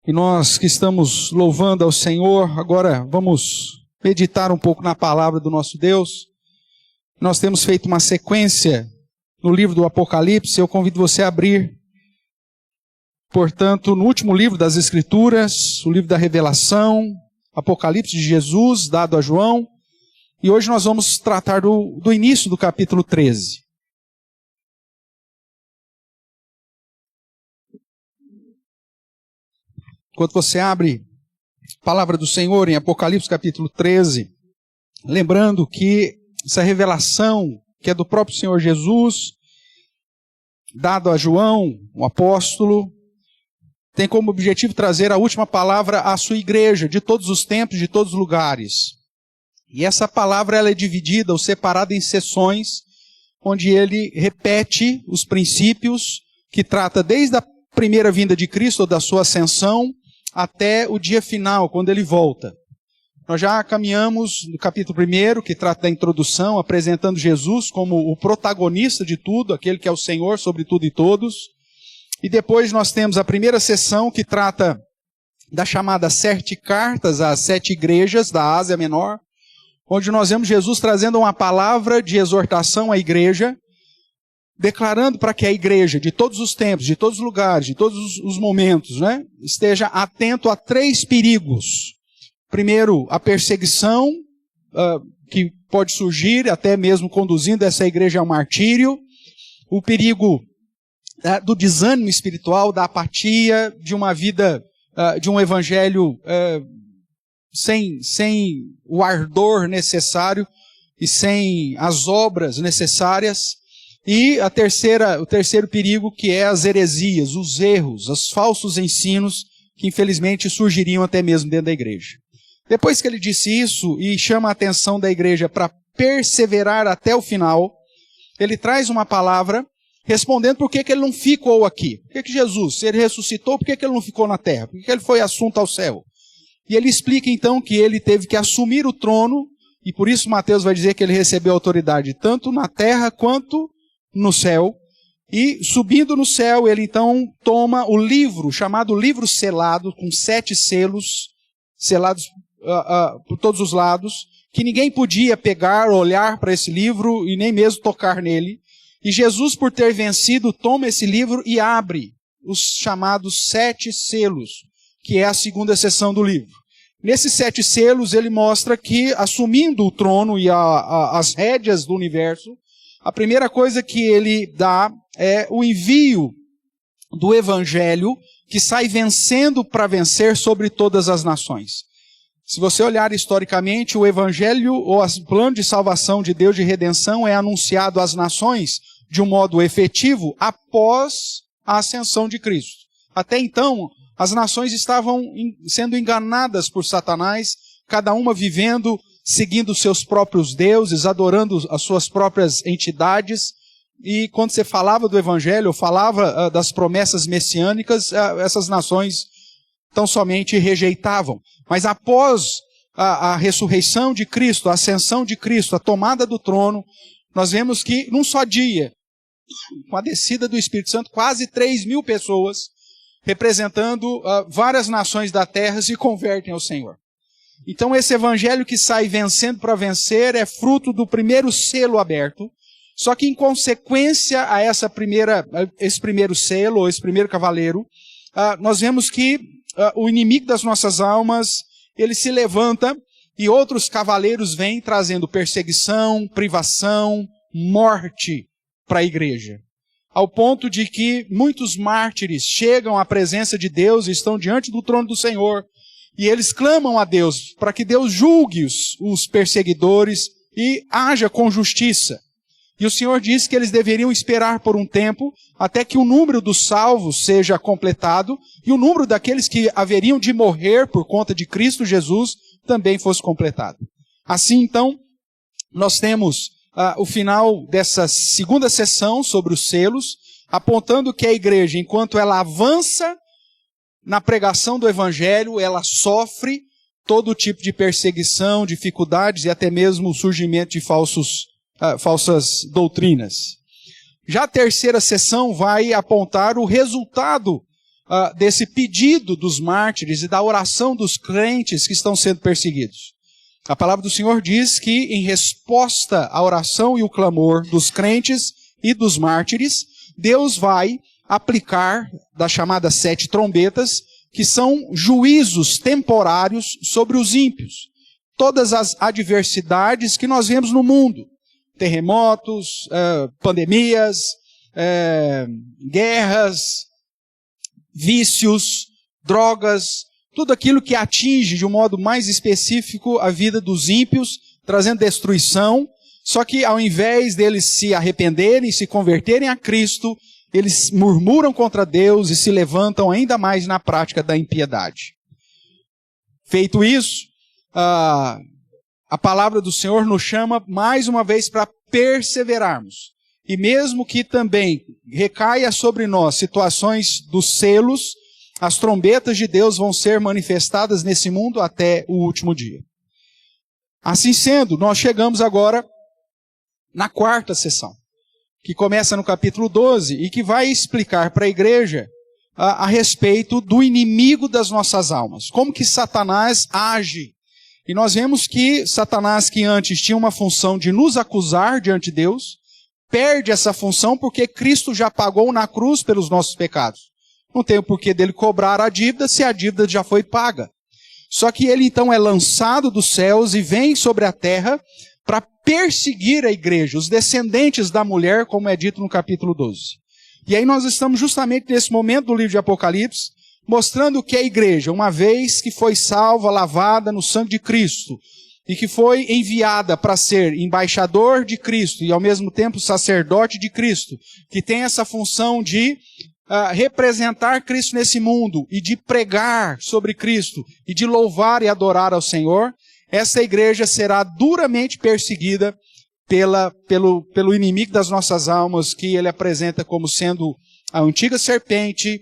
E nós que estamos louvando ao Senhor, agora vamos meditar um pouco na palavra do nosso Deus. Nós temos feito uma sequência no livro do Apocalipse. Eu convido você a abrir, portanto, no último livro das Escrituras, o livro da Revelação, Apocalipse de Jesus, dado a João. E hoje nós vamos tratar do início do capítulo 13. Enquanto você abre a palavra do Senhor em Apocalipse capítulo 13, lembrando que essa revelação que é do próprio Senhor Jesus, dado a João, o apóstolo, tem como objetivo trazer a última palavra à sua igreja, de todos os tempos, de todos os lugares. E essa palavra ela é dividida ou separada em seções, onde ele repete os princípios que trata desde a primeira vinda de Cristo, ou da sua ascensão, até o dia final, quando ele volta. Nós já caminhamos no capítulo 1, que trata da introdução, apresentando Jesus como o protagonista de tudo, aquele que é o Senhor sobre tudo e todos. E depois nós temos a primeira sessão, que trata da chamada 7 cartas às 7 igrejas da Ásia Menor, onde nós vemos Jesus trazendo uma palavra de exortação à igreja, declarando para que a igreja, de todos os tempos, de todos os lugares, de todos os momentos, esteja atento a 3 perigos. Primeiro, a perseguição, que pode surgir, até mesmo conduzindo essa igreja ao martírio. O perigo do desânimo espiritual, da apatia, de uma vida, de um evangelho sem o ardor necessário e sem as obras necessárias. E o terceiro perigo, que é as heresias, os erros, os falsos ensinos que infelizmente surgiriam até mesmo dentro da igreja. Depois que ele disse isso e chama a atenção da igreja para perseverar até o final, ele traz uma palavra respondendo por que ele não ficou aqui. Por que Jesus, se ele ressuscitou, por que ele não ficou na terra? Por que ele foi assunto ao céu? E ele explica então que ele teve que assumir o trono, e por isso Mateus vai dizer que ele recebeu autoridade tanto na terra quanto no céu. E subindo no céu, ele então toma o livro, chamado livro selado, com 7 selos, selados por todos os lados, que ninguém podia pegar, olhar para esse livro e nem mesmo tocar nele. E Jesus, por ter vencido, toma esse livro e abre os chamados 7 selos, que é a segunda seção do livro. Nesses 7 selos, ele mostra que, assumindo o trono e as rédeas do universo, a primeira coisa que ele dá é o envio do evangelho, que sai vencendo para vencer sobre todas as nações. Se você olhar historicamente, o evangelho, ou o plano de salvação de Deus, de redenção, é anunciado às nações de um modo efetivo após a ascensão de Cristo. Até então, as nações estavam sendo enganadas por Satanás, cada uma vivendo, seguindo seus próprios deuses, adorando as suas próprias entidades. E quando você falava do evangelho, ou falava das promessas messiânicas, essas nações tão somente rejeitavam. Mas após a ressurreição de Cristo, a ascensão de Cristo, a tomada do trono, nós vemos que num só dia, com a descida do Espírito Santo, quase 3.000 pessoas, representando várias nações da terra, se convertem ao Senhor. Então esse evangelho que sai vencendo para vencer é fruto do primeiro selo aberto, só que em consequência a esse primeiro selo, ou esse primeiro cavaleiro, nós vemos que o inimigo das nossas almas, ele se levanta e outros cavaleiros vêm trazendo perseguição, privação, morte para a igreja. Ao ponto de que muitos mártires chegam à presença de Deus e estão diante do trono do Senhor, e eles clamam a Deus para que Deus julgue os perseguidores e haja com justiça. E o Senhor disse que eles deveriam esperar por um tempo até que o número dos salvos seja completado e o número daqueles que haveriam de morrer por conta de Cristo Jesus também fosse completado. Assim, então, nós temos o final dessa segunda sessão sobre os selos, apontando que a igreja, enquanto ela avança na pregação do evangelho, ela sofre todo tipo de perseguição, dificuldades e até mesmo o surgimento de falsas doutrinas. Já a terceira sessão vai apontar o resultado desse pedido dos mártires e da oração dos crentes que estão sendo perseguidos. A palavra do Senhor diz que, em resposta à oração e o clamor dos crentes e dos mártires, Deus vai aplicar das chamadas 7 trombetas, que são juízos temporários sobre os ímpios. Todas as adversidades que nós vemos no mundo, terremotos, pandemias, guerras, vícios, drogas, tudo aquilo que atinge de um modo mais específico a vida dos ímpios, trazendo destruição, só que ao invés deles se arrependerem e se converterem a Cristo, eles murmuram contra Deus e se levantam ainda mais na prática da impiedade. Feito isso, a palavra do Senhor nos chama mais uma vez para perseverarmos. E mesmo que também recaia sobre nós situações dos selos, as trombetas de Deus vão ser manifestadas nesse mundo até o último dia. Assim sendo, nós chegamos agora na 4ª sessão, que começa no capítulo 12 e que vai explicar para a igreja a respeito do inimigo das nossas almas. Como que Satanás age. E nós vemos que Satanás, que antes tinha uma função de nos acusar diante de Deus, perde essa função porque Cristo já pagou na cruz pelos nossos pecados. Não tem o porquê dele cobrar a dívida se a dívida já foi paga. Só que ele então é lançado dos céus e vem sobre a terra para perseguir a igreja, os descendentes da mulher, como é dito no capítulo 12. E aí nós estamos justamente nesse momento do livro de Apocalipse, mostrando que a igreja, uma vez que foi salva, lavada no sangue de Cristo, e que foi enviada para ser embaixador de Cristo e ao mesmo tempo sacerdote de Cristo, que tem essa função de representar Cristo nesse mundo e de pregar sobre Cristo e de louvar e adorar ao Senhor, essa igreja será duramente perseguida pelo inimigo das nossas almas, que ele apresenta como sendo a antiga serpente,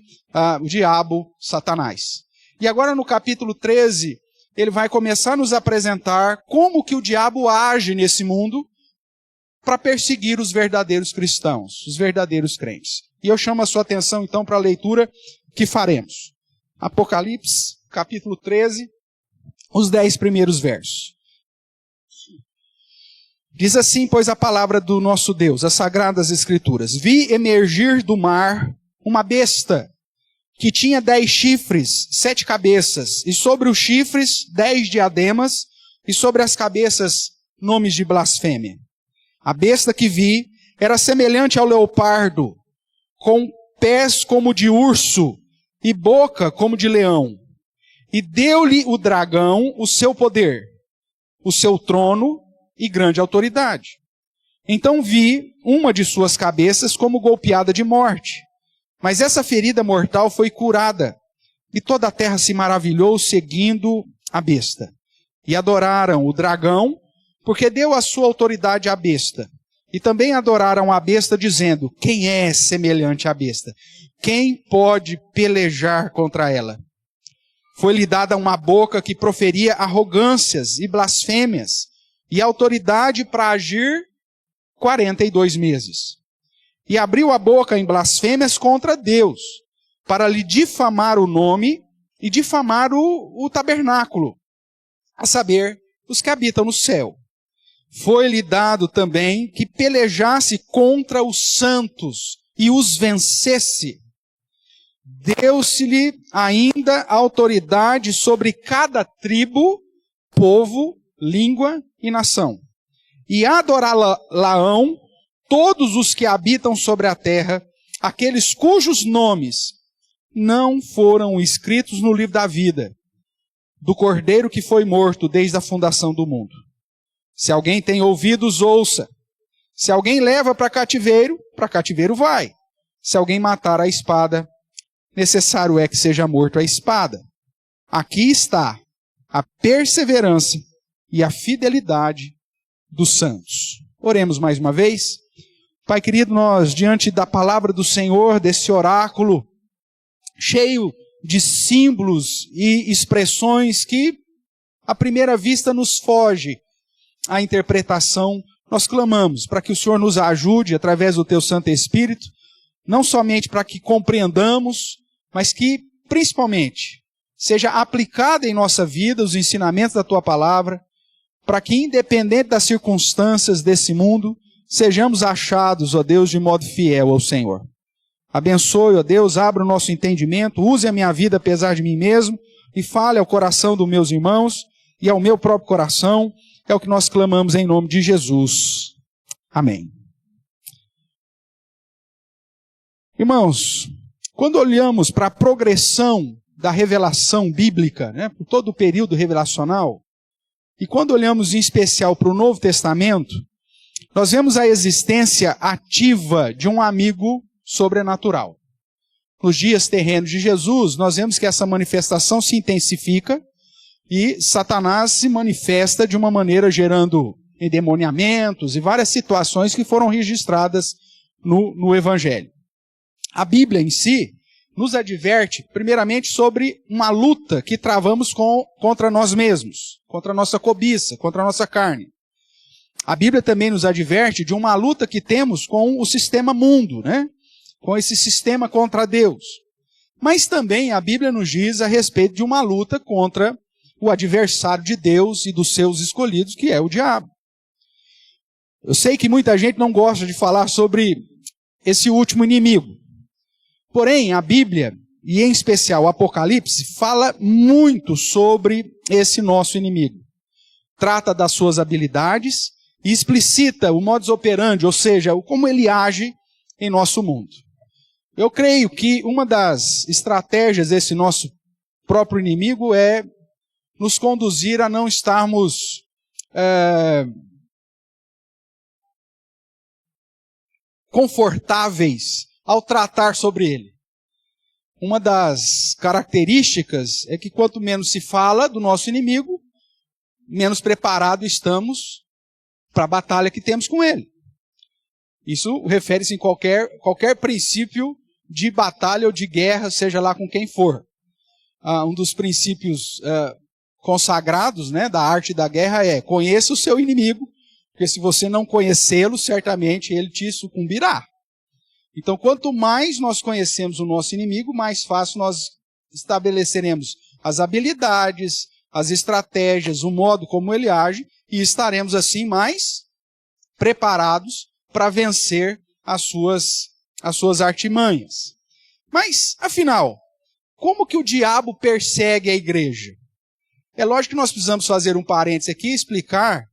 o diabo, Satanás. E agora no capítulo 13, ele vai começar a nos apresentar como que o diabo age nesse mundo para perseguir os verdadeiros cristãos, os verdadeiros crentes. E eu chamo a sua atenção então para a leitura que faremos. Apocalipse, capítulo 13, os 10 primeiros versos. Diz assim, pois, a palavra do nosso Deus, as sagradas escrituras: vi emergir do mar uma besta que tinha 10 chifres, 7 cabeças, e sobre os chifres 10 diademas, e sobre as cabeças nomes de blasfêmia. A besta que vi era semelhante ao leopardo, com pés como de urso e boca como de leão. E deu-lhe o dragão o seu poder, o seu trono e grande autoridade. Então vi uma de suas cabeças como golpeada de morte. Mas essa ferida mortal foi curada, e toda a terra se maravilhou seguindo a besta. E adoraram o dragão, porque deu a sua autoridade à besta. E também adoraram a besta, dizendo: quem é semelhante à besta? Quem pode pelejar contra ela? Foi-lhe dada uma boca que proferia arrogâncias e blasfêmias, e autoridade para agir 42 meses. E abriu a boca em blasfêmias contra Deus, para lhe difamar o nome e difamar o tabernáculo, a saber, os que habitam no céu. Foi-lhe dado também que pelejasse contra os santos e os vencesse. Deu-se-lhe ainda autoridade sobre cada tribo, povo, língua e nação. E adorá-la-ão todos os que habitam sobre a terra, aqueles cujos nomes não foram escritos no livro da vida, do Cordeiro que foi morto desde a fundação do mundo. Se alguém tem ouvidos, ouça. Se alguém leva para cativeiro vai. Se alguém matar a espada, necessário é que seja morto a espada. Aqui está a perseverança e a fidelidade dos santos. Oremos mais uma vez. Pai querido, nós, diante da palavra do Senhor, desse oráculo, cheio de símbolos e expressões que, à primeira vista, nos foge a interpretação, nós clamamos para que o Senhor nos ajude através do Teu Santo Espírito, não somente para que compreendamos, mas que, principalmente, seja aplicada em nossa vida os ensinamentos da Tua palavra, para que, independente das circunstâncias desse mundo, sejamos achados, ó Deus, de modo fiel ao Senhor. Abençoe, ó Deus, abra o nosso entendimento, use a minha vida apesar de mim mesmo, e fale ao coração dos meus irmãos e ao meu próprio coração. É o que nós clamamos em nome de Jesus. Amém. Irmãos, quando olhamos para a progressão da revelação bíblica, por todo o período revelacional, e quando olhamos em especial para o Novo Testamento, nós vemos a existência ativa de um amigo sobrenatural. Nos dias terrenos de Jesus, nós vemos que essa manifestação se intensifica e Satanás se manifesta de uma maneira gerando endemoniamentos e várias situações que foram registradas no Evangelho. A Bíblia em si nos adverte, primeiramente, sobre uma luta que travamos contra nós mesmos, contra a nossa cobiça, contra a nossa carne. A Bíblia também nos adverte de uma luta que temos com o sistema mundo, com esse sistema contra Deus. Mas também a Bíblia nos diz a respeito de uma luta contra o adversário de Deus e dos seus escolhidos, que é o diabo. Eu sei que muita gente não gosta de falar sobre esse último inimigo. Porém, a Bíblia, e em especial o Apocalipse, fala muito sobre esse nosso inimigo. Trata das suas habilidades e explicita o modus operandi, ou seja, como ele age em nosso mundo. Eu creio que uma das estratégias desse nosso próprio inimigo é nos conduzir a não estarmos confortáveis ao tratar sobre ele. Uma das características é que quanto menos se fala do nosso inimigo, menos preparado estamos para a batalha que temos com ele. Isso refere-se em qualquer princípio de batalha ou de guerra, seja lá com quem for. Um dos princípios consagrados, da arte da guerra é: conheça o seu inimigo, porque se você não conhecê-lo, certamente ele te sucumbirá. Então, quanto mais nós conhecemos o nosso inimigo, mais fácil nós estabeleceremos as habilidades, as estratégias, o modo como ele age, e estaremos assim mais preparados para vencer as suas artimanhas. Mas, afinal, como que o diabo persegue a igreja? É lógico que nós precisamos fazer um parênteses aqui e explicar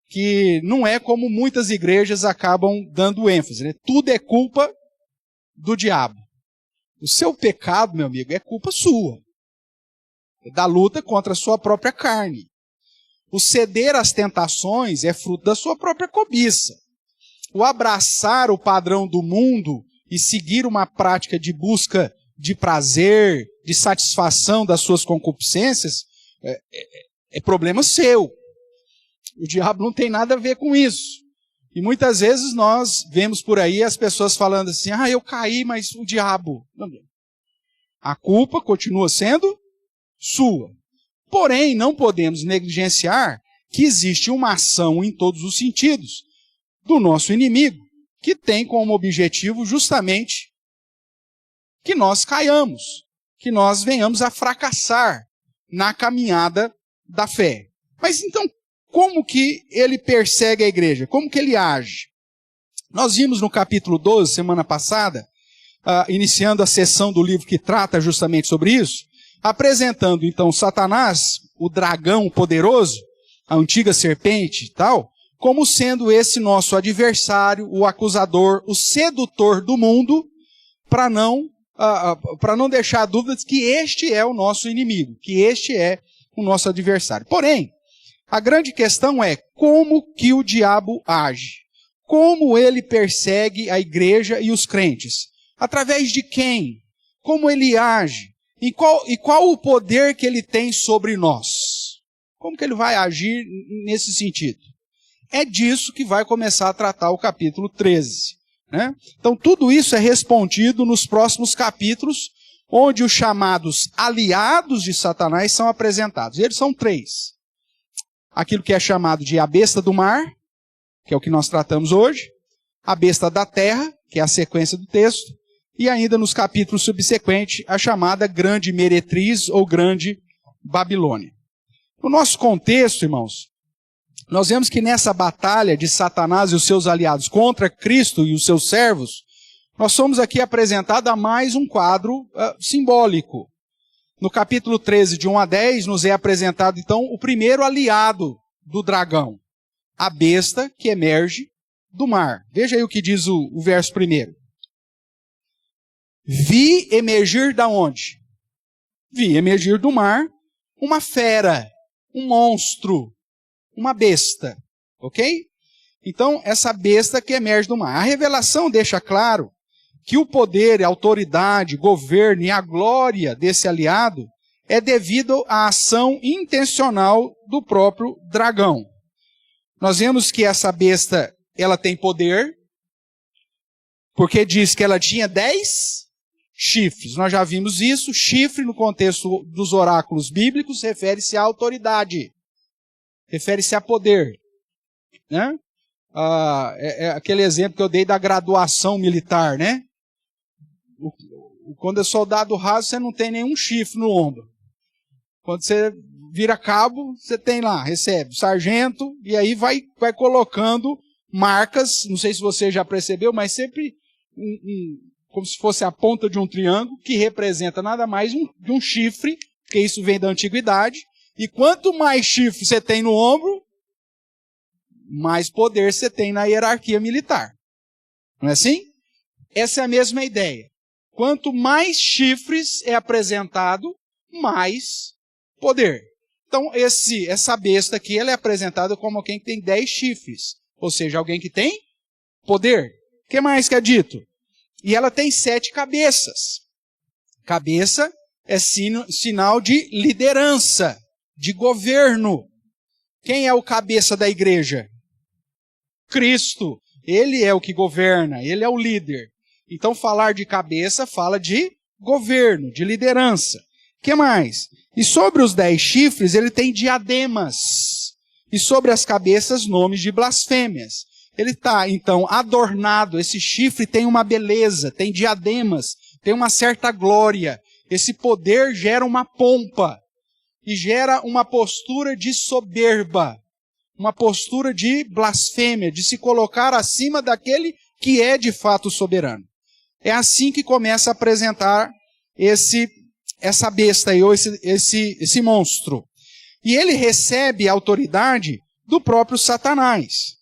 que não é como muitas igrejas acabam dando ênfase. Tudo é culpa do diabo. O seu pecado, meu amigo, é culpa sua. É da luta contra a sua própria carne. O ceder às tentações é fruto da sua própria cobiça. O abraçar o padrão do mundo e seguir uma prática de busca de prazer, de satisfação das suas concupiscências, é problema seu. O diabo não tem nada a ver com isso. E muitas vezes nós vemos por aí as pessoas falando assim: eu caí, mas o diabo. A culpa continua sendo sua. Porém, não podemos negligenciar que existe uma ação em todos os sentidos do nosso inimigo, que tem como objetivo justamente que nós caiamos, que nós venhamos a fracassar na caminhada da fé. Mas então, como que ele persegue a igreja? Como que ele age? Nós vimos no capítulo 12, semana passada, iniciando a sessão do livro que trata justamente sobre isso, apresentando então Satanás, o dragão poderoso, a antiga serpente e tal, como sendo esse nosso adversário, o acusador, o sedutor do mundo, para não deixar dúvidas que este é o nosso inimigo, que este é o nosso adversário. Porém, a grande questão é como que o diabo age, como ele persegue a igreja e os crentes, através de quem, como ele age, e qual o poder que ele tem sobre nós. Como que ele vai agir nesse sentido? É disso que vai começar a tratar o capítulo 13. Então, tudo isso é respondido nos próximos capítulos, onde os chamados aliados de Satanás são apresentados. Eles são 3. Aquilo que é chamado de a besta do mar, que é o que nós tratamos hoje, a besta da terra, que é a sequência do texto, e ainda nos capítulos subsequentes, a chamada Grande Meretriz ou Grande Babilônia. No nosso contexto, irmãos, nós vemos que nessa batalha de Satanás e os seus aliados contra Cristo e os seus servos, nós somos aqui apresentados a mais um quadro simbólico. No capítulo 13, de 1 a 10, nos é apresentado, então, o primeiro aliado do dragão, a besta que emerge do mar. Veja aí o que diz o verso primeiro. Vi emergir da onde? Vi emergir do mar uma fera, um monstro, uma besta, ok? Então, essa besta que emerge do mar. A revelação deixa claro que o poder, a autoridade, governo e a glória desse aliado é devido à ação intencional do próprio dragão. Nós vemos que essa besta, ela tem poder, porque diz que ela tinha 10 chifres. Nós já vimos isso. Chifre, no contexto dos oráculos bíblicos, refere-se à autoridade. Refere-se a poder. Né? É aquele exemplo que eu dei da graduação militar, né? Quando é soldado raso, você não tem nenhum chifre no ombro. Quando você vira cabo, você tem lá, recebe sargento, e aí vai colocando marcas, não sei se você já percebeu, mas sempre como se fosse a ponta de um triângulo, que representa nada mais de um chifre, porque isso vem da antiguidade, e quanto mais chifre você tem no ombro, mais poder você tem na hierarquia militar. Não é assim? Essa é a mesma ideia. Quanto mais chifres é apresentado, mais poder. Então, essa besta aqui, ela é apresentada como alguém que tem 10 chifres. Ou seja, alguém que tem poder. O que mais que é dito? E ela tem 7 cabeças. Cabeça é sinal de liderança, de governo. Quem é o cabeça da igreja? Cristo. Ele é o que governa, ele é o líder. Então, falar de cabeça fala de governo, de liderança. O que mais? E sobre os 10 chifres, ele tem diademas. E sobre as cabeças, nomes de blasfêmias. Ele está, então, adornado. Esse chifre tem uma beleza, tem diademas, tem uma certa glória. Esse poder gera uma pompa. E gera uma postura de soberba. Uma postura de blasfêmia, de se colocar acima daquele que é de fato soberano. É assim que começa a apresentar essa besta aí, ou esse monstro. E ele recebe a autoridade do próprio Satanás.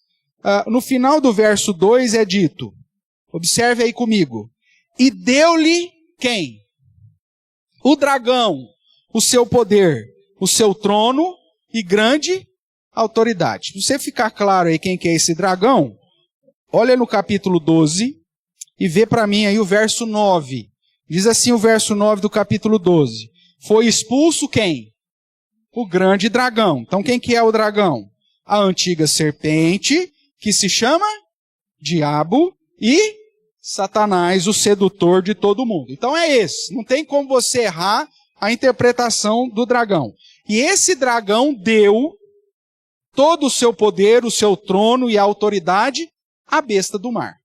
No final do verso 2 é dito, observe aí comigo, e deu-lhe quem? O dragão, o seu poder, o seu trono e grande autoridade. Se você ficar claro aí quem que é esse dragão, olha no capítulo 12 e vê para mim aí o verso 9. Diz assim o verso 9 do capítulo 12. Foi expulso quem? O grande dragão. Então quem que é o dragão? A antiga serpente, que se chama Diabo, e Satanás, o sedutor de todo mundo. Então é esse. Não tem como você errar a interpretação do dragão. E esse dragão deu todo o seu poder, o seu trono e a autoridade à besta do mar.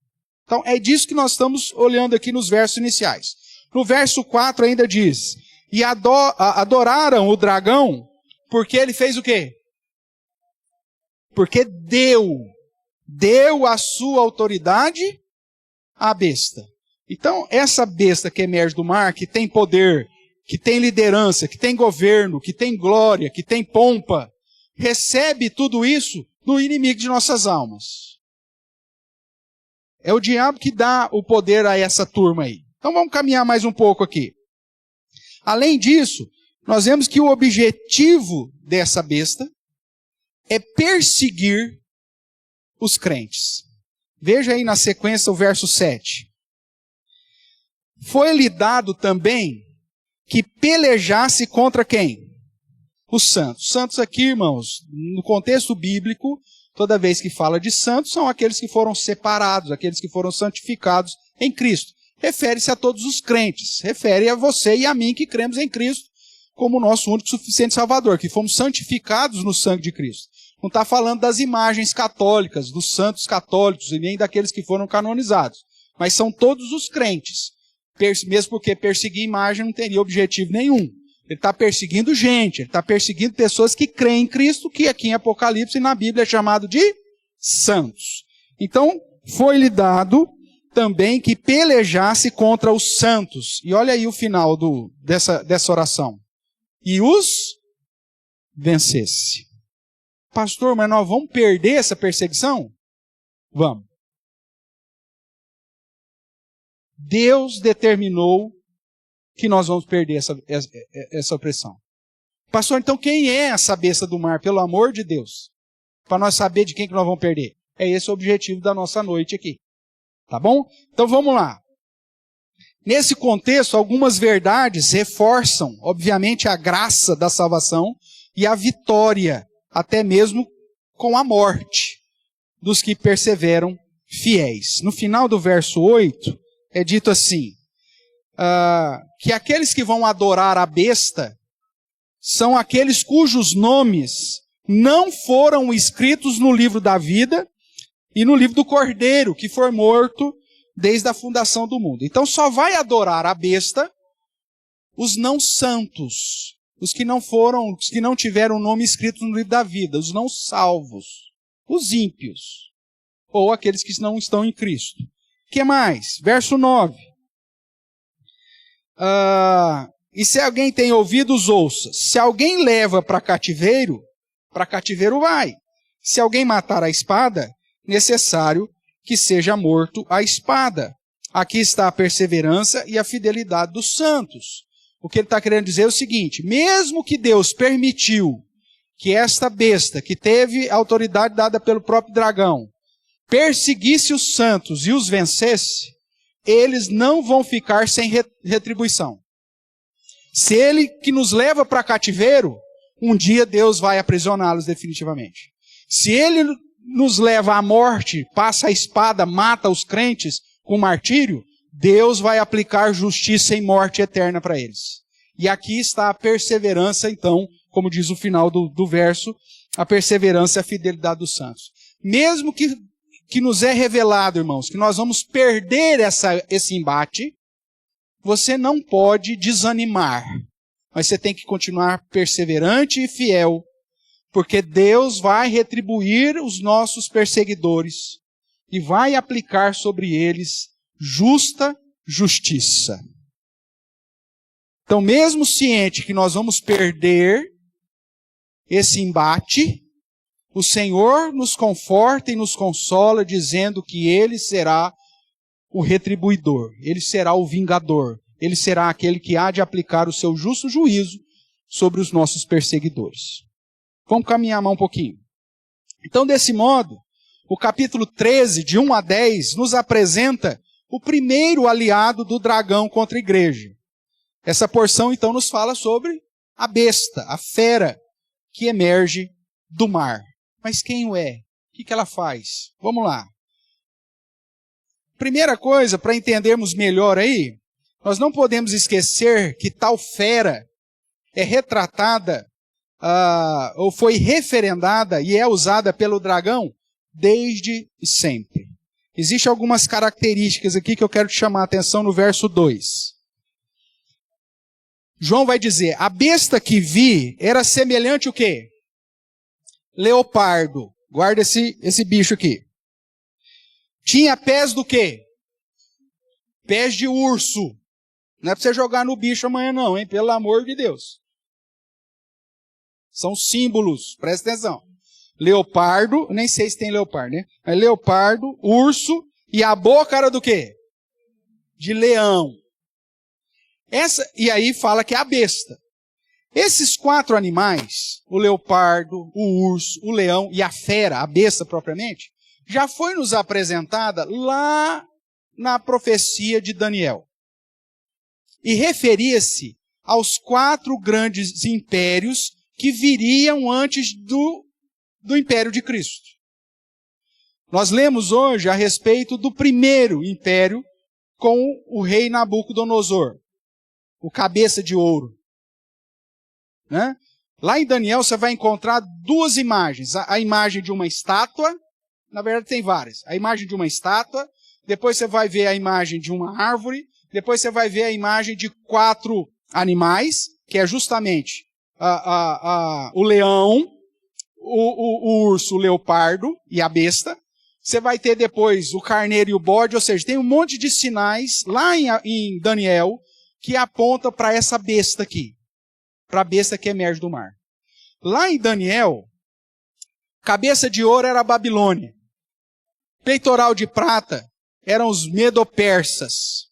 Então é disso que nós estamos olhando aqui nos versos iniciais. No verso 4 ainda diz, e adoraram o dragão, porque ele fez o quê? Porque deu a sua autoridade à besta. Então essa besta que emerge do mar, que tem poder, que tem liderança, que tem governo, que tem glória, que tem pompa, recebe tudo isso do inimigo de nossas almas. É o diabo que dá o poder a essa turma aí. Então vamos caminhar mais um pouco aqui. Além disso, nós vemos que o objetivo dessa besta é perseguir os crentes. Veja aí na sequência o verso 7. Foi-lhe dado também que pelejasse contra quem? Os santos. Santos aqui, irmãos, no contexto bíblico, toda vez que fala de santos, são aqueles que foram separados, aqueles que foram santificados em Cristo. Refere-se a todos os crentes, refere a você e a mim que cremos em Cristo como nosso único e suficiente Salvador, que fomos santificados no sangue de Cristo. Não está falando das imagens católicas, dos santos católicos e nem daqueles que foram canonizados, mas são todos os crentes. mesmo porque perseguir imagem não teria objetivo nenhum. Ele está perseguindo gente, ele está perseguindo pessoas que creem em Cristo, que aqui em Apocalipse e na Bíblia é chamado de santos. Então, foi-lhe dado também que pelejasse contra os santos. E olha aí o final dessa oração. E os vencesse. Pastor, mas nós vamos perder essa perseguição? Vamos. Deus determinou que nós vamos perder essa opressão. Pastor, então quem é essa besta do mar? Pelo amor de Deus. Para nós saber de quem que nós vamos perder. É esse o objetivo da nossa noite aqui. Tá bom? Então vamos lá. Nesse contexto, algumas verdades reforçam, obviamente, a graça da salvação e a vitória, até mesmo com a morte, dos que perseveram fiéis. No final do verso 8, é dito assim, que aqueles que vão adorar a besta são aqueles cujos nomes não foram escritos no livro da vida e no livro do Cordeiro, que foi morto desde a fundação do mundo. Então só vai adorar a besta os não santos, os que não tiveram o nome escrito no livro da vida, os não salvos, os ímpios, ou aqueles que não estão em Cristo. O que mais? Verso 9. E se alguém tem ouvidos, ouça. Se alguém leva para cativeiro vai. Se alguém matar a espada, necessário que seja morto a espada. Aqui está a perseverança e a fidelidade dos santos. O que ele está querendo dizer é o seguinte, mesmo que Deus permitiu que esta besta, que teve autoridade dada pelo próprio dragão, perseguisse os santos e os vencesse, eles não vão ficar sem retribuição. Se ele que nos leva para cativeiro, um dia Deus vai aprisioná-los definitivamente. Se ele nos leva à morte, passa a espada, mata os crentes com martírio, Deus vai aplicar justiça e morte eterna para eles. E aqui está a perseverança, então, como diz o final do verso, a perseverança e a fidelidade dos santos. Mesmo que nos é revelado, irmãos, que nós vamos perder esse embate, você não pode desanimar, mas você tem que continuar perseverante e fiel, porque Deus vai retribuir os nossos perseguidores e vai aplicar sobre eles justa justiça. Então, mesmo ciente que nós vamos perder esse embate, o Senhor nos conforta e nos consola, dizendo que Ele será o retribuidor, Ele será o vingador, Ele será aquele que há de aplicar o seu justo juízo sobre os nossos perseguidores. Vamos caminhar mais um pouquinho. Então, desse modo, o capítulo 13, de 1 a 10, nos apresenta o primeiro aliado do dragão contra a igreja. Essa porção, então, nos fala sobre a besta, a fera, que emerge do mar. Mas quem o é? O que ela faz? Vamos lá. Primeira coisa, para entendermos melhor aí, nós não podemos esquecer que tal fera é retratada, ou foi referendada e é usada pelo dragão desde sempre. Existem algumas características aqui que eu quero te chamar a atenção no verso 2. João vai dizer, a besta que vi era semelhante o quê? Leopardo. Guarda esse bicho aqui. Tinha pés do quê? Pés de urso. Não é para você jogar no bicho amanhã não, hein? Pelo amor de Deus. São símbolos, presta atenção. Leopardo, nem sei se tem leopardo, né? É leopardo, urso, e a boca era do quê? De leão. E aí fala que é a besta. Esses 4 animais, o leopardo, o urso, o leão e a fera, a besta propriamente, já foi nos apresentada lá na profecia de Daniel. E referia-se aos 4 grandes impérios que viriam antes do império de Cristo. Nós lemos hoje a respeito do primeiro império com o rei Nabucodonosor, o cabeça de ouro. Né? Lá em Daniel você vai encontrar 2 imagens. A imagem de uma estátua, na verdade tem várias. A imagem de uma estátua, depois você vai ver a imagem de uma árvore, depois você vai ver a imagem de 4 animais, que é justamente o leão, o urso, o leopardo e a besta. Você vai ter depois o carneiro e o bode, ou seja, tem um monte de sinais lá em Daniel que aponta para essa besta aqui, para a besta que emerge do mar. Lá em Daniel, cabeça de ouro era a Babilônia, peitoral de prata eram os medo-persas,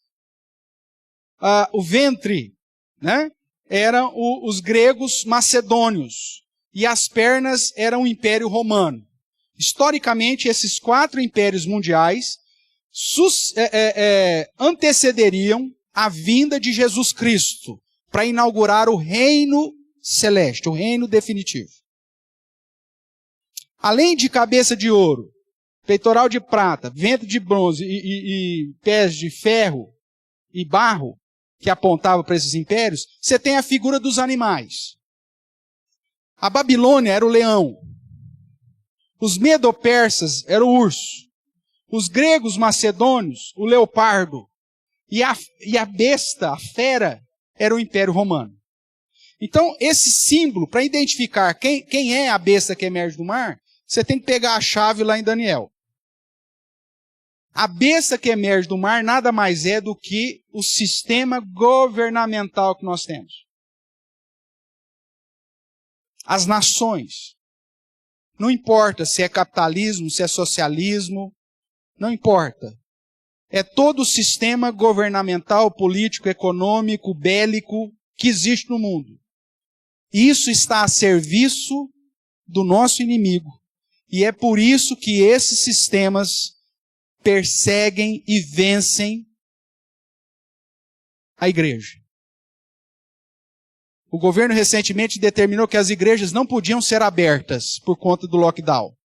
o ventre, né, eram os gregos macedônios, e as pernas eram o Império Romano. Historicamente, esses 4 impérios mundiais antecederiam a vinda de Jesus Cristo para inaugurar o reino celeste, o reino definitivo. Além de cabeça de ouro, peitoral de prata, ventre de bronze e pés de ferro e barro, que apontava para esses impérios, você tem a figura dos animais. A Babilônia era o leão. Os medo-persas eram o urso. Os gregos macedônios, o leopardo. E a besta, a fera, era o Império Romano. Então, esse símbolo, para identificar quem é a besta que emerge do mar, você tem que pegar a chave lá em Daniel. A besta que emerge do mar nada mais é do que o sistema governamental que nós temos. As nações. Não importa se é capitalismo, se é socialismo, não importa. É todo o sistema governamental, político, econômico, bélico que existe no mundo. Isso está a serviço do nosso inimigo. E é por isso que esses sistemas perseguem e vencem a igreja. O governo recentemente determinou que as igrejas não podiam ser abertas por conta do lockdown.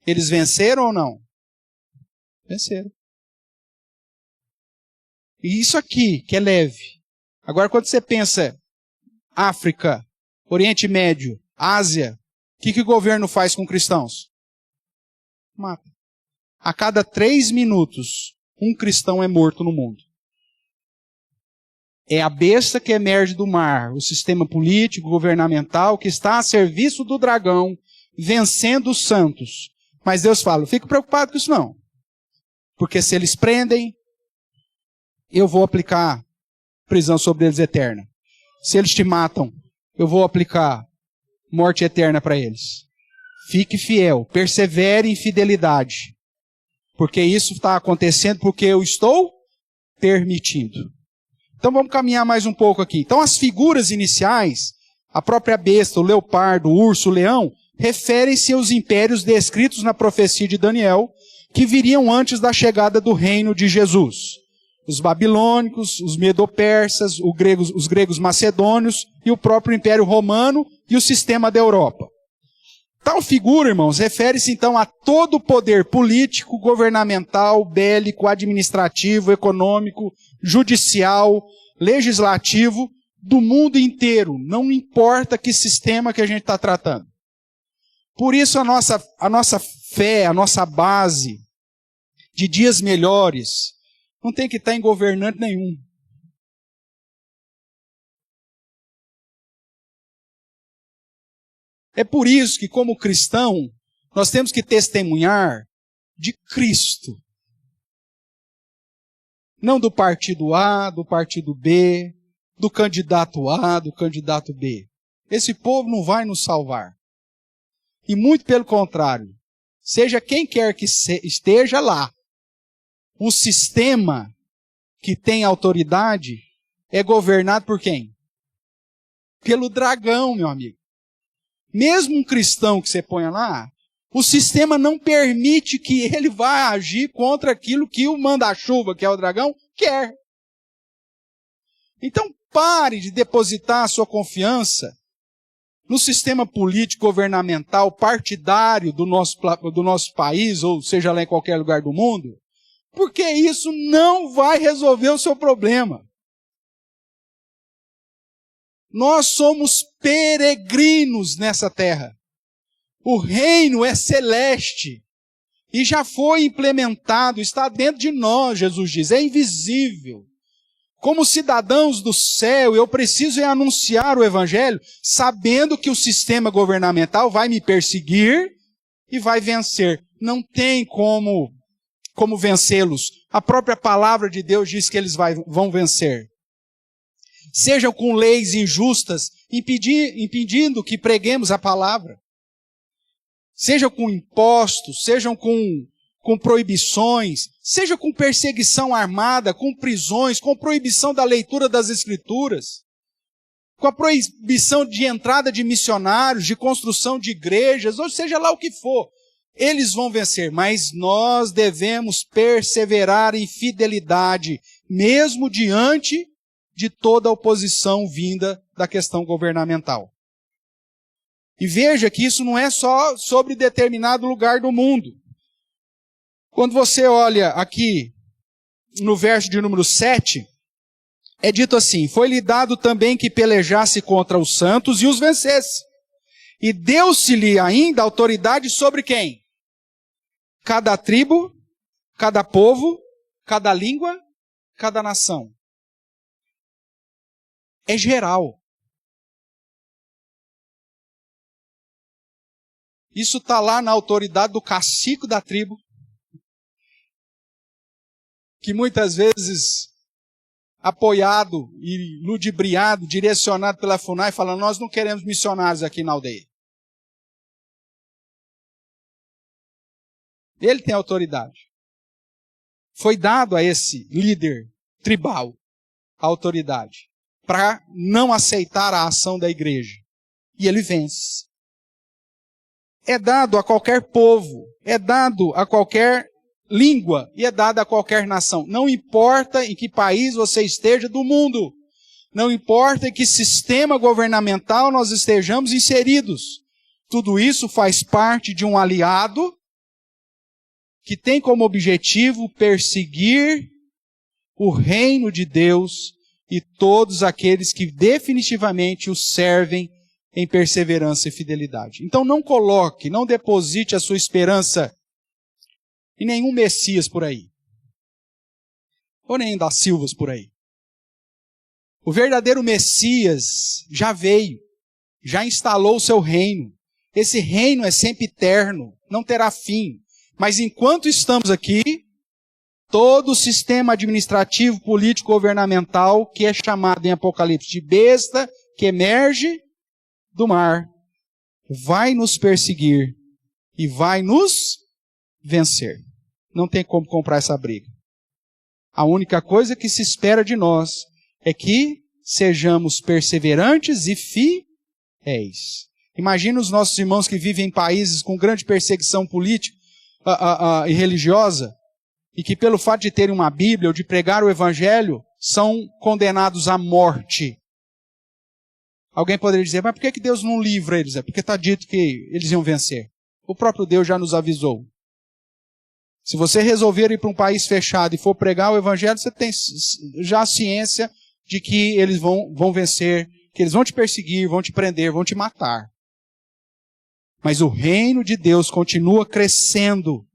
Eles venceram ou não? Venceram. E isso aqui, que é leve. Agora, quando você pensa África, Oriente Médio, Ásia, o que o governo faz com cristãos? Mata. A cada 3 minutos, um cristão é morto no mundo. É a besta que emerge do mar, o sistema político, governamental, que está a serviço do dragão, vencendo os santos. Mas Deus fala, não fique preocupado com isso não. Porque se eles prendem, eu vou aplicar prisão sobre eles eterna. Se eles te matam, eu vou aplicar morte eterna para eles. Fique fiel, persevere em fidelidade. Porque isso está acontecendo porque eu estou permitindo. Então vamos caminhar mais um pouco aqui. Então as figuras iniciais, a própria besta, o leopardo, o urso, o leão, referem-se aos impérios descritos na profecia de Daniel, que viriam antes da chegada do reino de Jesus. Os babilônicos, os medo-persas, os gregos macedônios e o próprio Império Romano e o sistema da Europa. Tal figura, irmãos, refere-se então a todo o poder político, governamental, bélico, administrativo, econômico, judicial, legislativo do mundo inteiro. Não importa que sistema que a gente está tratando. Por isso a nossa fé, a nossa base de dias melhores não tem que estar em governante nenhum. É por isso que, como cristão, nós temos que testemunhar de Cristo. Não do partido A, do partido B, do candidato A, do candidato B. Esse povo não vai nos salvar. E muito pelo contrário, seja quem quer que esteja lá, o sistema que tem autoridade é governado por quem? Pelo dragão, meu amigo. Mesmo um cristão que você ponha lá, o sistema não permite que ele vá agir contra aquilo que o manda-chuva, que é o dragão, quer. Então pare de depositar a sua confiança no sistema político, governamental, partidário do nosso país, ou seja lá em qualquer lugar do mundo, porque isso não vai resolver o seu problema. Nós somos peregrinos nessa terra. O reino é celeste. E já foi implementado, está dentro de nós, Jesus diz, é invisível. Como cidadãos do céu, eu preciso anunciar o Evangelho, sabendo que o sistema governamental vai me perseguir e vai vencer. Não tem como vencê-los. A própria palavra de Deus diz que eles vão vencer. Sejam com leis injustas, impedindo que preguemos a palavra. Sejam com impostos, sejam com proibições, seja com perseguição armada, com prisões, com proibição da leitura das Escrituras, com a proibição de entrada de missionários, de construção de igrejas, ou seja lá o que for, eles vão vencer, mas nós devemos perseverar em fidelidade, mesmo diante de toda a oposição vinda da questão governamental. E veja que isso não é só sobre determinado lugar do mundo. Quando você olha aqui no verso de número 7, é dito assim: foi-lhe dado também que pelejasse contra os santos e os vencesse. E deu-se-lhe ainda autoridade sobre quem? Cada tribo, cada povo, cada língua, cada nação. É geral. Isso está lá na autoridade do cacique da tribo, que muitas vezes, apoiado e ludibriado, direcionado pela FUNAI, fala: nós não queremos missionários aqui na aldeia. Ele tem autoridade. Foi dado a esse líder tribal a autoridade para não aceitar a ação da igreja. E ele vence. É dado a qualquer povo, é dado a qualquer língua e é dado a qualquer nação. Não importa em que país você esteja do mundo. Não importa em que sistema governamental nós estejamos inseridos. Tudo isso faz parte de um aliado que tem como objetivo perseguir o reino de Deus e todos aqueles que definitivamente o servem em perseverança e fidelidade. Então não coloque, não deposite a sua esperança em nenhum Messias por aí. Ou nem das Silvas por aí. O verdadeiro Messias já veio, já instalou o seu reino. Esse reino é sempre eterno, não terá fim. Mas enquanto estamos aqui, todo o sistema administrativo, político, governamental, que é chamado em Apocalipse de besta, que emerge do mar, vai nos perseguir e vai nos vencer. Não tem como comprar essa briga. A única coisa que se espera de nós é que sejamos perseverantes e fiéis. Imagina os nossos irmãos que vivem em países com grande perseguição política e religiosa, e que pelo fato de terem uma Bíblia ou de pregar o Evangelho, são condenados à morte. Alguém poderia dizer: mas por que Deus não livra eles? É porque está dito que eles iam vencer. O próprio Deus já nos avisou. Se você resolver ir para um país fechado e for pregar o Evangelho, você tem já a ciência de que eles vão vencer, que eles vão te perseguir, vão te prender, vão te matar. Mas o reino de Deus continua crescendo.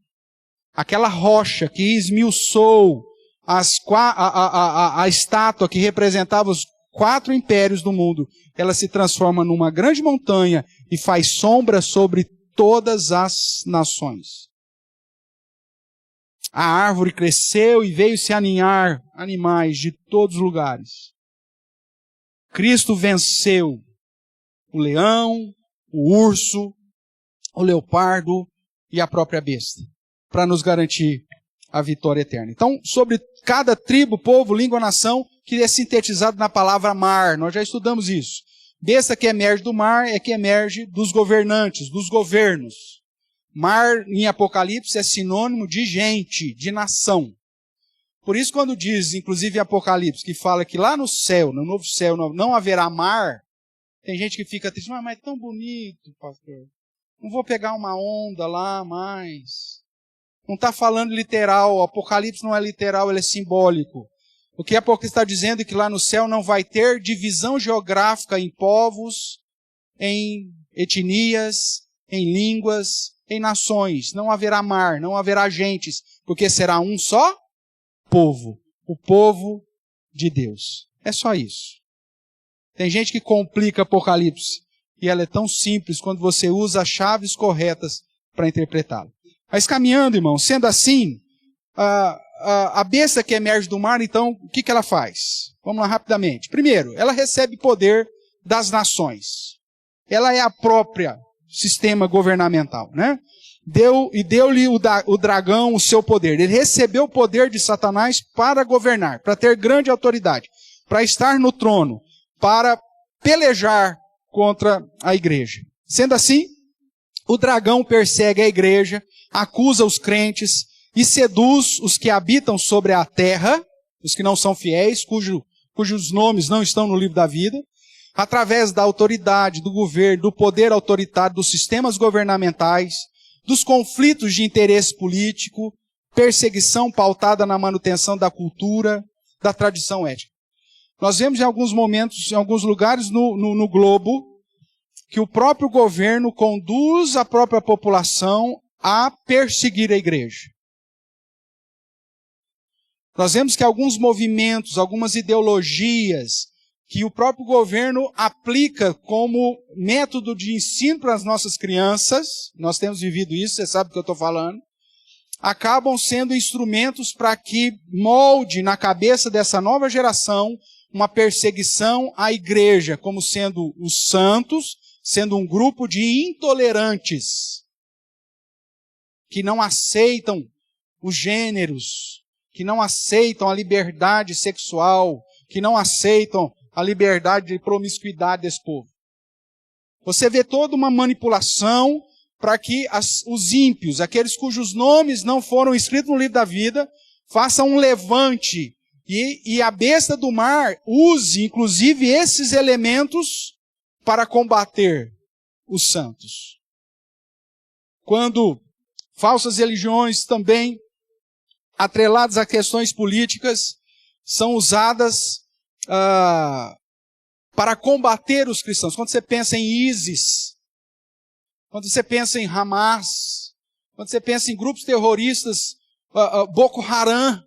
Aquela rocha que esmiuçou a estátua que representava os 4 impérios do mundo, ela se transforma numa grande montanha e faz sombra sobre todas as nações. A árvore cresceu e veio se aninhar animais de todos os lugares. Cristo venceu o leão, o urso, o leopardo e a própria besta, para nos garantir a vitória eterna. Então, sobre cada tribo, povo, língua, nação, que é sintetizado na palavra mar, nós já estudamos isso. Besta que emerge do mar é que emerge dos governantes, dos governos. Mar, em Apocalipse, é sinônimo de gente, de nação. Por isso, quando diz, inclusive em Apocalipse, que fala que lá no céu, no novo céu, não haverá mar, tem gente que fica triste: mas é tão bonito, pastor. Não vou pegar uma onda lá mais. Não está falando literal, o Apocalipse não é literal, ele é simbólico. O que Apocalipse está dizendo é que lá no céu não vai ter divisão geográfica em povos, em etnias, em línguas, em nações, não haverá mar, não haverá gentes, porque será um só povo, o povo de Deus. É só isso. Tem gente que complica Apocalipse, e ela é tão simples quando você usa as chaves corretas para interpretá-la. Mas caminhando, irmão, sendo assim, a besta que emerge do mar, então, o que ela faz? Vamos lá rapidamente. Primeiro, ela recebe poder das nações. Ela é a própria sistema governamental, né? Deu-lhe o dragão o seu poder. Ele recebeu o poder de Satanás para governar, para ter grande autoridade, para estar no trono, para pelejar contra a igreja. Sendo assim, o dragão persegue a igreja, acusa os crentes e seduz os que habitam sobre a terra, os que não são fiéis, cujos nomes não estão no livro da vida, através da autoridade, do governo, do poder autoritário, dos sistemas governamentais, dos conflitos de interesse político, perseguição pautada na manutenção da cultura, da tradição étnica. Nós vemos em alguns momentos, em alguns lugares no globo, que o próprio governo conduz a própria população a perseguir a igreja. Nós vemos que alguns movimentos, algumas ideologias, que o próprio governo aplica como método de ensino para as nossas crianças, nós temos vivido isso, você sabe do que eu estou falando, acabam sendo instrumentos para que molde na cabeça dessa nova geração uma perseguição à igreja, como sendo os santos, sendo um grupo de intolerantes, que não aceitam os gêneros, que não aceitam a liberdade sexual, que não aceitam a liberdade de promiscuidade desse povo. Você vê toda uma manipulação para que os ímpios, aqueles cujos nomes não foram escritos no livro da vida, façam um levante e a besta do mar use, inclusive, esses elementos para combater os santos. Quando falsas religiões também, atreladas a questões políticas, são usadas para combater os cristãos. Quando você pensa em ISIS, quando você pensa em Hamas, quando você pensa em grupos terroristas, Boko Haram,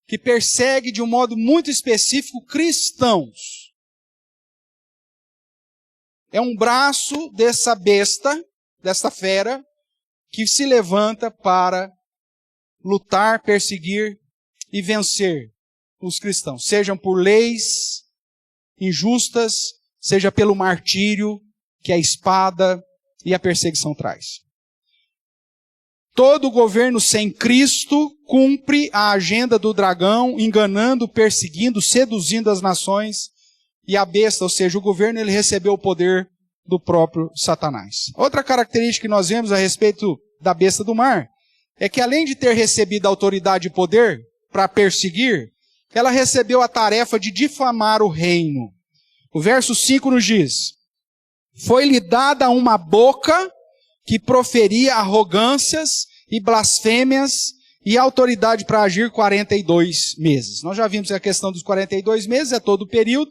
que persegue de um modo muito específico cristãos. É um braço dessa besta, dessa fera, que se levanta para lutar, perseguir e vencer os cristãos. Sejam por leis injustas, seja pelo martírio que a espada e a perseguição traz. Todo governo sem Cristo cumpre a agenda do dragão, enganando, perseguindo, seduzindo as nações. E a besta, ou seja, o governo, ele recebeu o poder do próprio Satanás. Outra característica que nós vemos a respeito da besta do mar é que, além de ter recebido autoridade e poder para perseguir, ela recebeu a tarefa de difamar o reino. O verso 5 nos diz: foi-lhe dada uma boca que proferia arrogâncias e blasfêmias e autoridade para agir 42 meses. Nós já vimos que a questão dos 42 meses é todo o período.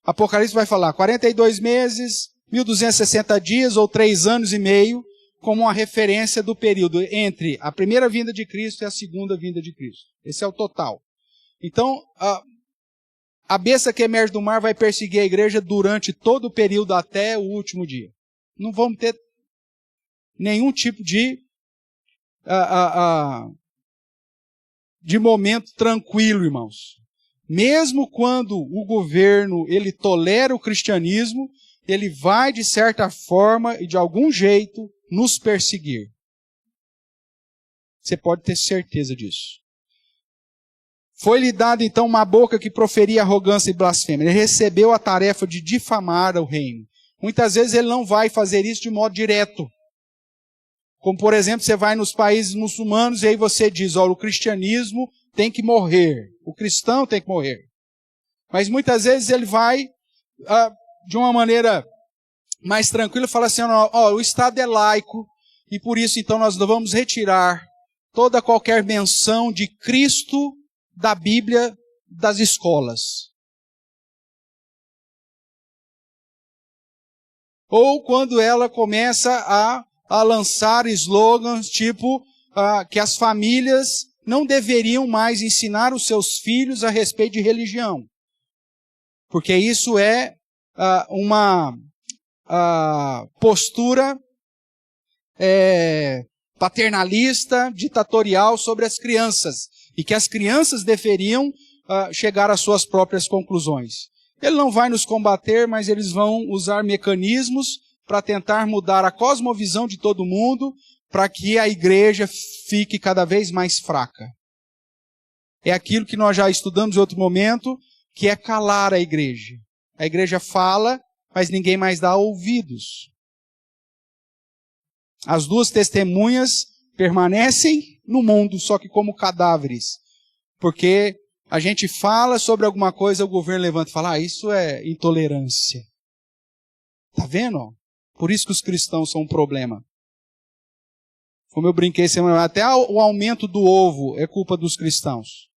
Apocalipse vai falar 42 meses, 1260 dias ou 3 anos e meio, como uma referência do período entre a primeira vinda de Cristo e a segunda vinda de Cristo. Esse é o total. Então, a besta que emerge do mar vai perseguir a igreja durante todo o período até o último dia. Não vamos ter nenhum tipo de momento tranquilo, irmãos. Mesmo quando o governo ele tolera o cristianismo, ele vai, de certa forma e de algum jeito, nos perseguir. Você pode ter certeza disso. Foi-lhe dada então uma boca que proferia arrogância e blasfêmia. Ele recebeu a tarefa de difamar o reino. Muitas vezes ele não vai fazer isso de modo direto. Como, por exemplo, você vai nos países muçulmanos e aí você diz, olha, o cristianismo tem que morrer. O cristão tem que morrer. Mas muitas vezes ele vai, de uma maneira mais tranquila, e fala assim, ó, o Estado é laico e por isso então nós vamos retirar toda qualquer menção de Cristo da Bíblia das escolas. Ou quando ela começa a lançar slogans tipo que as famílias não deveriam mais ensinar os seus filhos a respeito de religião. Porque isso é uma postura paternalista, ditatorial sobre as crianças. E que as crianças deveriam chegar às suas próprias conclusões. Ele não vai nos combater, mas eles vão usar mecanismos para tentar mudar a cosmovisão de todo mundo, para que a igreja fique cada vez mais fraca. É aquilo que nós já estudamos em outro momento, que é calar a igreja. A igreja fala, mas ninguém mais dá ouvidos. As duas testemunhas permanecem no mundo, só que como cadáveres. Porque a gente fala sobre alguma coisa, o governo levanta e fala, isso é intolerância. Tá vendo? Por isso que os cristãos são um problema. Como eu brinquei semana, até o aumento do ovo é culpa dos cristãos.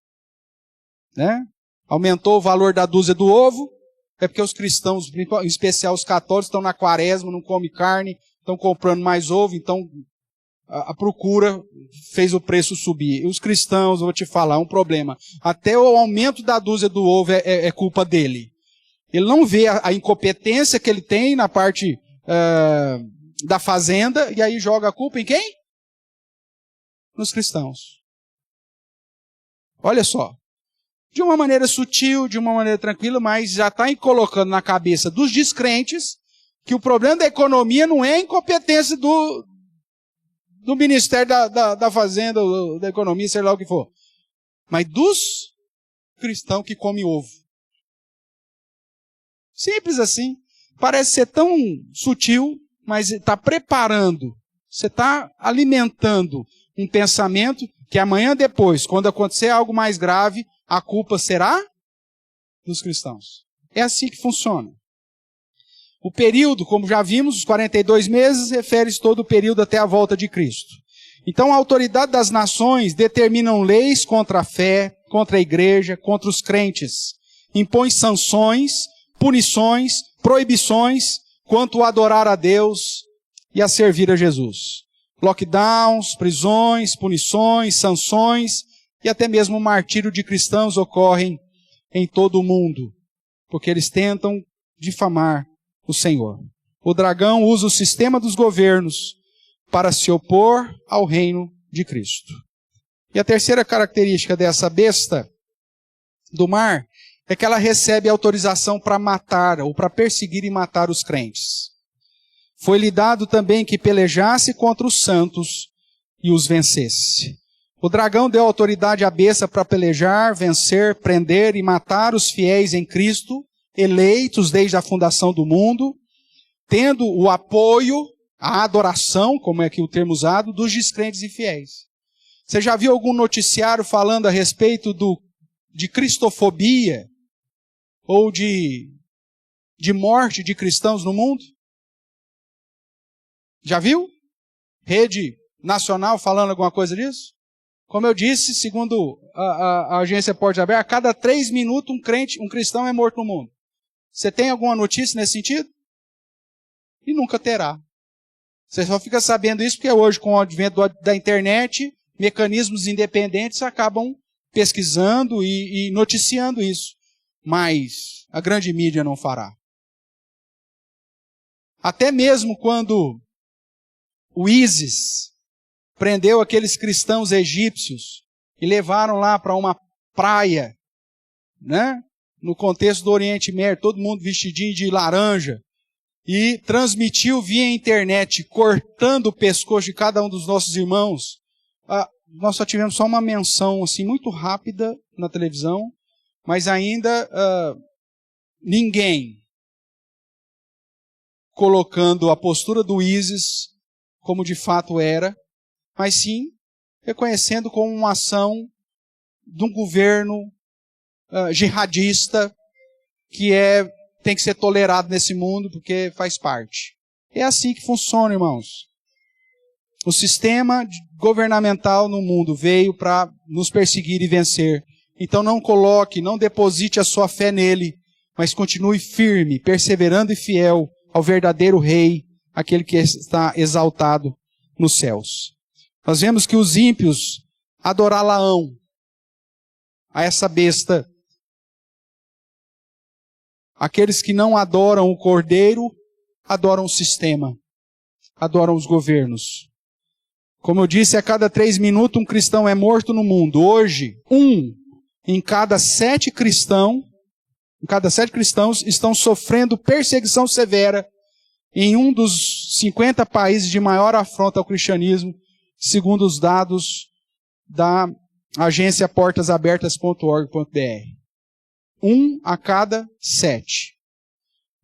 Né? Aumentou o valor da dúzia do ovo, é porque os cristãos, em especial os católicos, estão na quaresma, não comem carne, estão comprando mais ovo, então a procura fez o preço subir. E os cristãos, eu vou te falar, é um problema. Até o aumento da dúzia do ovo é culpa dele. Ele não vê a incompetência que ele tem na parte da fazenda, e aí joga a culpa em quem? Nos cristãos. Olha só. De uma maneira sutil, de uma maneira tranquila, mas já está colocando na cabeça dos descrentes que o problema da economia não é a incompetência do Ministério da Fazenda, da Economia, sei lá o que for, mas dos cristãos que comem ovo. Simples assim. Parece ser tão sutil, mas está preparando, você está alimentando um pensamento que amanhã depois, quando acontecer algo mais grave, a culpa será dos cristãos. É assim que funciona. O período, como já vimos, os 42 meses, refere-se todo o período até a volta de Cristo. Então a autoridade das nações determinam leis contra a fé, contra a igreja, contra os crentes. Impõe sanções, punições, proibições quanto a adorar a Deus e a servir a Jesus. Lockdowns, prisões, punições, sanções e até mesmo o martírio de cristãos ocorrem em todo o mundo, porque eles tentam difamar o Senhor. O dragão usa o sistema dos governos para se opor ao reino de Cristo. E a terceira característica dessa besta do mar é que ela recebe autorização para matar ou para perseguir e matar os crentes. Foi-lhe dado também que pelejasse contra os santos e os vencesse. O dragão deu autoridade à besta para pelejar, vencer, prender e matar os fiéis em Cristo, eleitos desde a fundação do mundo, tendo o apoio, a adoração, como é aqui o termo usado, dos descrentes e fiéis. Você já viu algum noticiário falando a respeito de cristofobia ou de morte de cristãos no mundo? Já viu? Rede nacional falando alguma coisa disso? Como eu disse, segundo a agência Porte Aberto, a cada 3 minutos um cristão é morto no mundo. Você tem alguma notícia nesse sentido? E nunca terá. Você só fica sabendo isso porque hoje, com o advento da internet, mecanismos independentes acabam pesquisando e noticiando isso. Mas a grande mídia não fará. Até mesmo quando o ISIS prendeu aqueles cristãos egípcios e levaram lá para uma praia, né? No contexto do Oriente Médio, todo mundo vestidinho de laranja, e transmitiu via internet, cortando o pescoço de cada um dos nossos irmãos. Nós só tivemos só uma menção assim muito rápida na televisão, mas ainda ninguém colocando a postura do ISIS como de fato era, mas sim reconhecendo como uma ação de um governo jihadista que tem que ser tolerado nesse mundo porque faz parte. É assim que funciona, irmãos. O sistema governamental no mundo veio para nos perseguir e vencer. Então não deposite a sua fé nele, mas continue firme, perseverando e fiel ao verdadeiro rei, aquele que está exaltado nos céus. Nós vemos que os ímpios adorá-la-ão, a essa besta. Aqueles que não adoram o Cordeiro, adoram o sistema, adoram os governos. Como eu disse, a cada 3 minutos um cristão é morto no mundo. Hoje, em cada 7 cristãos estão sofrendo perseguição severa em um dos 50 países de maior afronta ao cristianismo, segundo os dados da agência portasabertas.org.br. 1 a cada 7.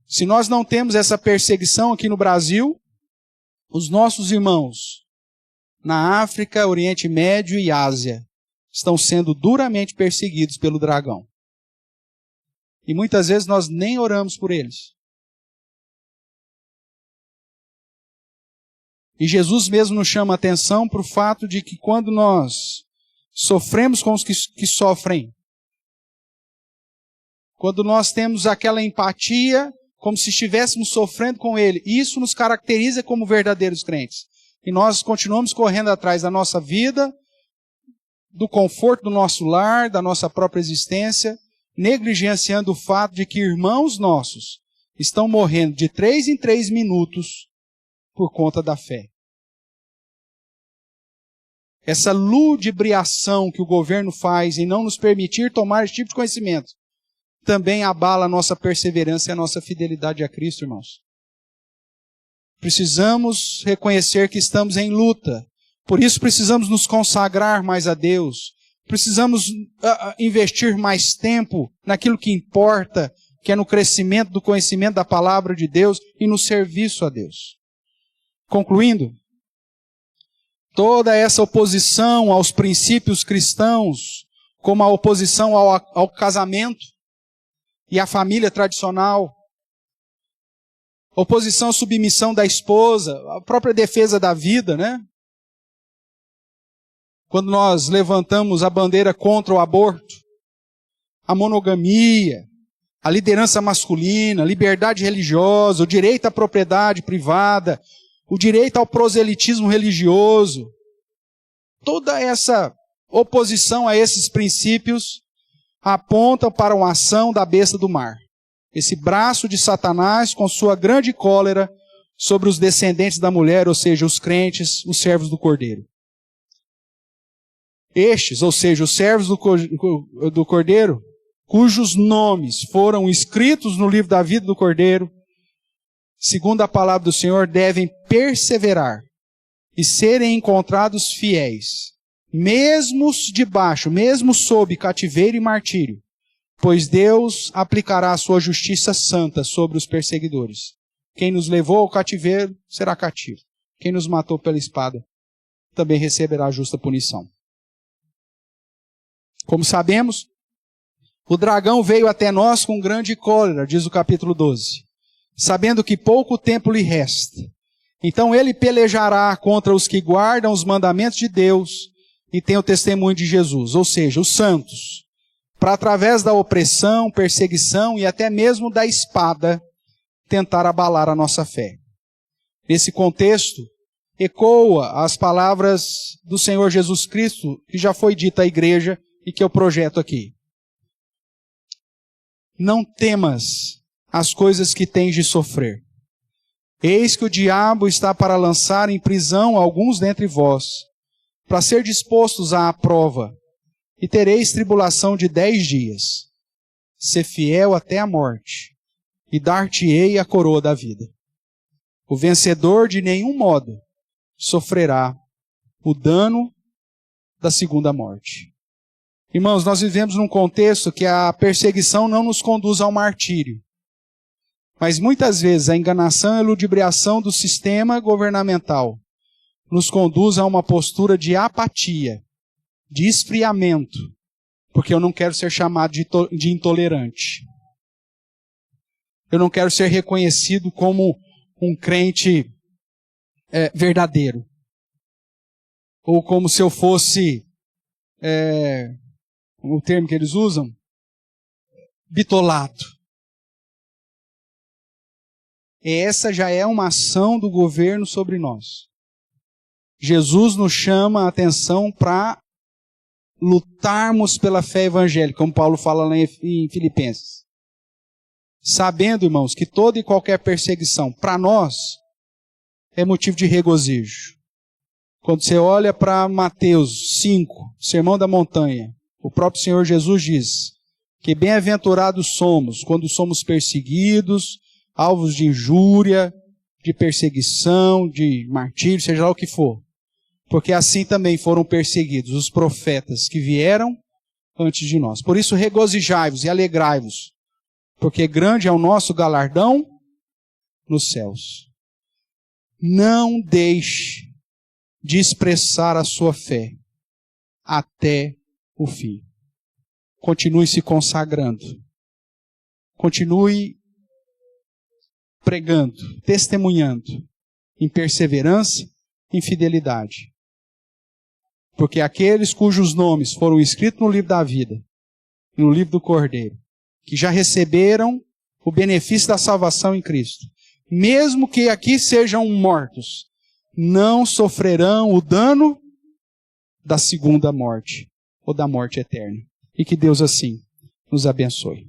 Se nós não temos essa perseguição aqui no Brasil, os nossos irmãos na África, Oriente Médio e Ásia estão sendo duramente perseguidos pelo dragão. E muitas vezes nós nem oramos por eles. E Jesus mesmo nos chama a atenção para o fato de que quando nós sofremos com os que sofrem, quando nós temos aquela empatia, como se estivéssemos sofrendo com ele, isso nos caracteriza como verdadeiros crentes. E nós continuamos correndo atrás da nossa vida, do conforto do nosso lar, da nossa própria existência, negligenciando o fato de que irmãos nossos estão morrendo de 3 em 3 minutos por conta da fé. Essa ludibriação que o governo faz em não nos permitir tomar esse tipo de conhecimento também abala a nossa perseverança e a nossa fidelidade a Cristo, irmãos. Precisamos reconhecer que estamos em luta. Por isso precisamos nos consagrar mais a Deus. Precisamos investir mais tempo naquilo que importa, que é no crescimento do conhecimento da palavra de Deus e no serviço a Deus. Concluindo, toda essa oposição aos princípios cristãos, como a oposição ao casamento e à família tradicional, oposição à submissão da esposa, a própria defesa da vida, né? Quando nós levantamos a bandeira contra o aborto, a monogamia, a liderança masculina, a liberdade religiosa, o direito à propriedade privada, o direito ao proselitismo religioso, toda essa oposição a esses princípios aponta para uma ação da besta do mar. Esse braço de Satanás com sua grande cólera sobre os descendentes da mulher, ou seja, os crentes, os servos do Cordeiro. Estes, ou seja, os servos do Cordeiro, cujos nomes foram escritos no livro da vida do Cordeiro, segundo a palavra do Senhor, devem perseverar e serem encontrados fiéis, mesmo sob cativeiro e martírio, pois Deus aplicará a sua justiça santa sobre os perseguidores. Quem nos levou ao cativeiro será cativo. Quem nos matou pela espada também receberá a justa punição. Como sabemos, o dragão veio até nós com grande cólera, diz o capítulo 12, sabendo que pouco tempo lhe resta. Então ele pelejará contra os que guardam os mandamentos de Deus e têm o testemunho de Jesus, ou seja, os santos, para através da opressão, perseguição e até mesmo da espada, tentar abalar a nossa fé. Nesse contexto, ecoa as palavras do Senhor Jesus Cristo, que já foi dita à igreja e que eu projeto aqui. Não temas as coisas que tens de sofrer. Eis que o diabo está para lançar em prisão alguns dentre vós, para ser dispostos à prova, e tereis tribulação de 10 dias. Sê fiel até a morte, e dar-te-ei a coroa da vida. O vencedor de nenhum modo sofrerá o dano da segunda morte. Irmãos, nós vivemos num contexto que a perseguição não nos conduz ao martírio. Mas muitas vezes a enganação e a ludibriação do sistema governamental nos conduz a uma postura de apatia, de esfriamento, porque eu não quero ser chamado de intolerante. Eu não quero ser reconhecido como um crente verdadeiro. Ou como se eu fosse, o termo que eles usam, bitolado. Essa já é uma ação do governo sobre nós. Jesus nos chama a atenção para lutarmos pela fé evangélica, como Paulo fala lá em Filipenses. Sabendo, irmãos, que toda e qualquer perseguição, para nós, é motivo de regozijo. Quando você olha para Mateus 5, Sermão da Montanha, o próprio Senhor Jesus diz que bem-aventurados somos quando somos perseguidos, alvos de injúria, de perseguição, de martírio, seja lá o que for. Porque assim também foram perseguidos os profetas que vieram antes de nós. Por isso regozijai-vos e alegrai-vos, porque grande é o nosso galardão nos céus. Não deixe de expressar a sua fé até o fim. Continue se consagrando. Continue pregando, testemunhando em perseverança, em fidelidade. Porque aqueles cujos nomes foram escritos no livro da vida, no livro do Cordeiro, que já receberam o benefício da salvação em Cristo, mesmo que aqui sejam mortos, não sofrerão o dano da segunda morte, ou da morte eterna. E que Deus assim nos abençoe.